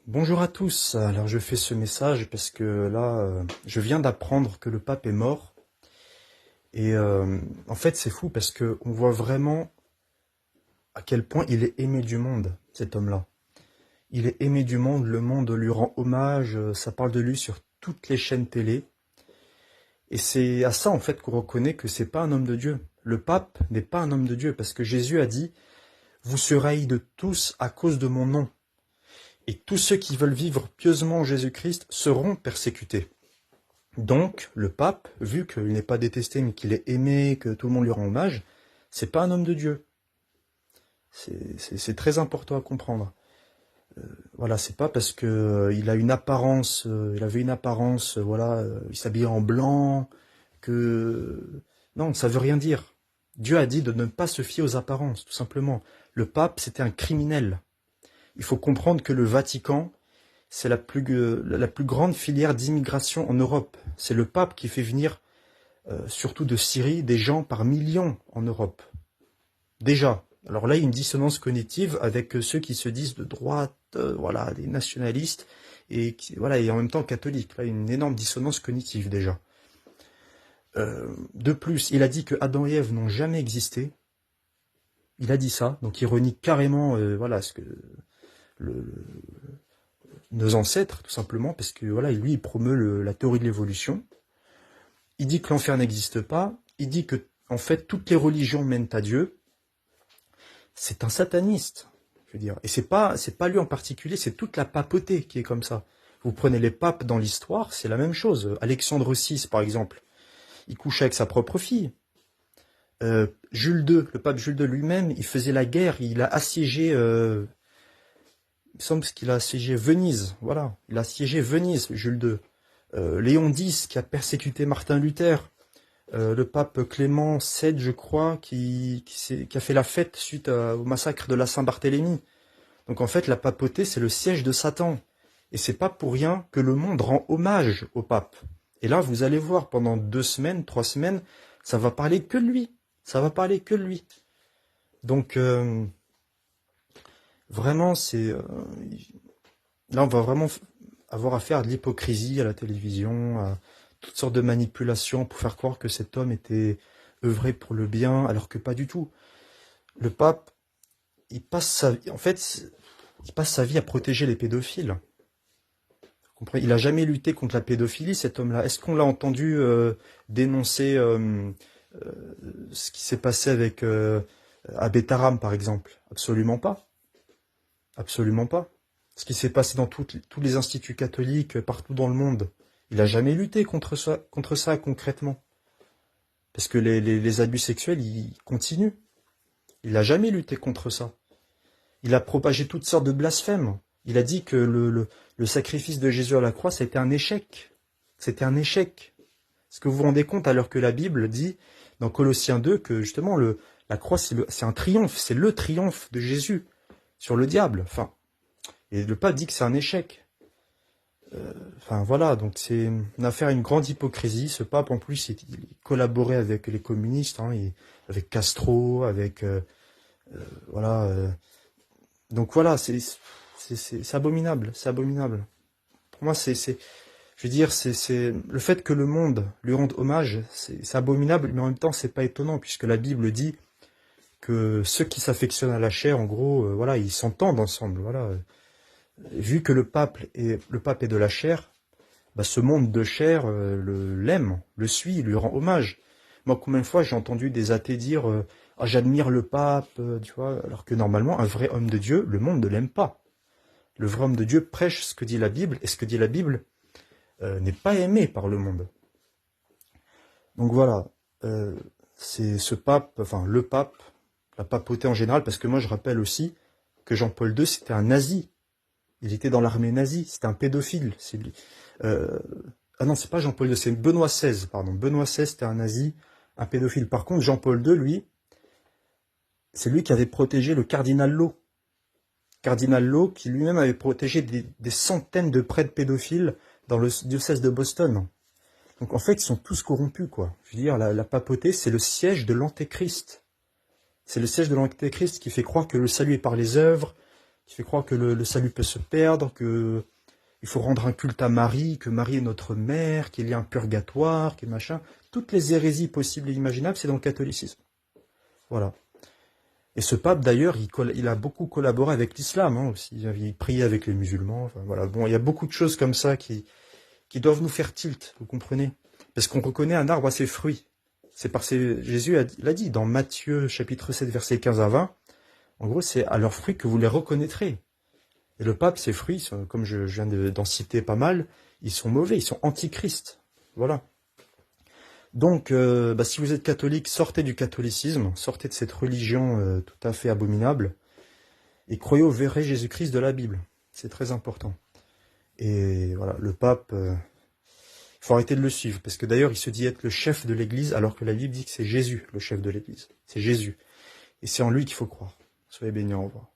Bonjour à tous. Alors je fais ce message parce que là, je viens d'apprendre que le pape est mort. Et en fait, c'est fou parce que on voit vraiment à quel point il est aimé du monde, cet homme-là. Il est aimé du monde, le monde lui rend hommage, ça parle de lui sur toutes les chaînes télé. Et c'est à ça en fait qu'on reconnaît que c'est pas un homme de Dieu. Le pape n'est pas un homme de Dieu parce que Jésus a dit: vous serez haïs de tous à cause de mon nom. Et tous ceux qui veulent vivre pieusement en Jésus-Christ seront persécutés. Donc, le pape, vu qu'il n'est pas détesté, mais qu'il est aimé, que tout le monde lui rend hommage, c'est pas un homme de Dieu. C'est très important à comprendre. Voilà, c'est pas parce que il a une apparence, il avait une apparence, voilà, il s'habillait en blanc, que non, ça veut rien dire. Dieu a dit de ne pas se fier aux apparences, tout simplement. Le pape, c'était un criminel. Il faut comprendre que le Vatican, c'est la plus grande filière d'immigration en Europe. C'est le pape qui fait venir, surtout de Syrie, des gens par millions en Europe. Déjà. Alors là, il y a une dissonance cognitive avec ceux qui se disent de droite, voilà, des nationalistes, voilà, et en même temps catholiques. Là, il y a une énorme dissonance cognitive déjà. De plus, il a dit que Adam et Ève n'ont jamais existé. Il a dit ça, donc il renie carrément, voilà, ce que le, nos ancêtres, tout simplement, parce que voilà, lui, il promeut la théorie de l'évolution. Il dit que l'enfer n'existe pas. Il dit que, en fait, toutes les religions mènent à Dieu. C'est un sataniste, je veux dire. Et c'est pas lui en particulier, c'est toute la papauté qui est comme ça. Vous prenez les papes dans l'histoire, c'est la même chose. Alexandre VI, par exemple, il couchait avec sa propre fille. Jules II, le pape Jules II lui-même, il faisait la guerre, il a assiégé, il semble qu'il a assiégé Venise, voilà. Il a assiégé Venise, Jules II. Léon X, qui a persécuté Martin Luther. Le pape Clément VII, je crois, qui a fait la fête suite au massacre de la Saint-Barthélemy. Donc en fait, la papauté, c'est le siège de Satan. Et c'est pas pour rien que le monde rend hommage au pape. Et là, vous allez voir, pendant 2 semaines, 3 semaines, ça va parler que de lui. Ça va parler que de lui. Donc, vraiment, là, on va vraiment avoir affaire à de l'hypocrisie à la télévision, à toutes sortes de manipulations pour faire croire que cet homme était œuvré pour le bien, alors que pas du tout. Le pape, il passe sa vie à protéger les pédophiles. Vous comprenez ? Il a jamais lutté contre la pédophilie, cet homme-là. Est-ce qu'on l'a entendu dénoncer ce qui s'est passé avec Abbé Taram, par exemple? Absolument pas. Absolument pas. Ce qui s'est passé dans tous les instituts catholiques partout dans le monde. Il a jamais lutté contre ça concrètement. Parce que les abus sexuels, ils continuent. Il n'a jamais lutté contre ça. Il a propagé toutes sortes de blasphèmes. Il a dit que le sacrifice de Jésus à la croix, c'était un échec. C'était un échec. Est-ce que vous vous rendez compte alors que la Bible dit, dans Colossiens 2, que justement la croix, c'est un triomphe, c'est le triomphe de Jésus sur le diable. Enfin, et le pape dit que c'est un échec. Enfin voilà, donc c'est une affaire à une grande hypocrisie. Ce pape, en plus, il collaborait avec les communistes, hein, avec Castro, avec voilà. Donc voilà, c'est abominable, c'est abominable. Pour moi, je veux dire, c'est le fait que le monde lui rende hommage, c'est abominable, mais en même temps, c'est pas étonnant puisque la Bible dit que ceux qui s'affectionnent à la chair, en gros, voilà, ils s'entendent ensemble, voilà. Vu que le pape est de la chair, bah, ce monde de chair l'aime, le suit, lui rend hommage. Moi, combien de fois j'ai entendu des athées dire ah, j'admire le pape, tu vois, alors que normalement, un vrai homme de Dieu, le monde ne l'aime pas. Le vrai homme de Dieu prêche ce que dit la Bible, et ce que dit la Bible n'est pas aimé par le monde. Donc voilà, c'est ce pape, enfin le pape, la papauté en général, parce que moi je rappelle aussi que Jean-Paul II, c'était un nazi. Il était dans l'armée nazie, c'était un pédophile. Ah non, c'est pas Jean-Paul II, c'est Benoît XVI, pardon. Benoît XVI, c'était un nazi, un pédophile. Par contre, Jean-Paul II, lui, c'est lui qui avait protégé le cardinal Law. Cardinal Law, qui lui-même avait protégé des centaines de prêtres pédophiles dans le diocèse de Boston. Donc en fait, ils sont tous corrompus, quoi. Je veux dire, la papauté, c'est le siège de l'antéchrist. C'est le siège de l'antéchrist qui fait croire que le salut est par les œuvres, qui fait croire que le salut peut se perdre, que il faut rendre un culte à Marie, que Marie est notre mère, qu'il y a un purgatoire, qu'il machin. Toutes les hérésies possibles et imaginables, c'est dans le catholicisme. Voilà. Et ce pape, d'ailleurs, il a beaucoup collaboré avec l'islam hein, aussi. Il priait avec les musulmans. Enfin, voilà. Bon, il y a beaucoup de choses comme ça qui doivent nous faire tilt, vous comprenez? Parce qu'on reconnaît un arbre à ses fruits. C'est par ses... Jésus l'a dit dans Matthieu chapitre 7, versets 15 à 20. En gros, c'est à leurs fruits que vous les reconnaîtrez. Et le pape, ses fruits, comme je viens d'en citer pas mal, ils sont mauvais, ils sont antichrist. Voilà. Donc, si vous êtes catholique, sortez du catholicisme, sortez de cette religion tout à fait abominable, et croyez au vrai Jésus-Christ de la Bible. C'est très important. Et voilà, le pape, il faut arrêter de le suivre, parce que d'ailleurs, il se dit être le chef de l'Église, alors que la Bible dit que c'est Jésus, le chef de l'Église. C'est Jésus. Et c'est en lui qu'il faut croire. Soyez bénis, au revoir.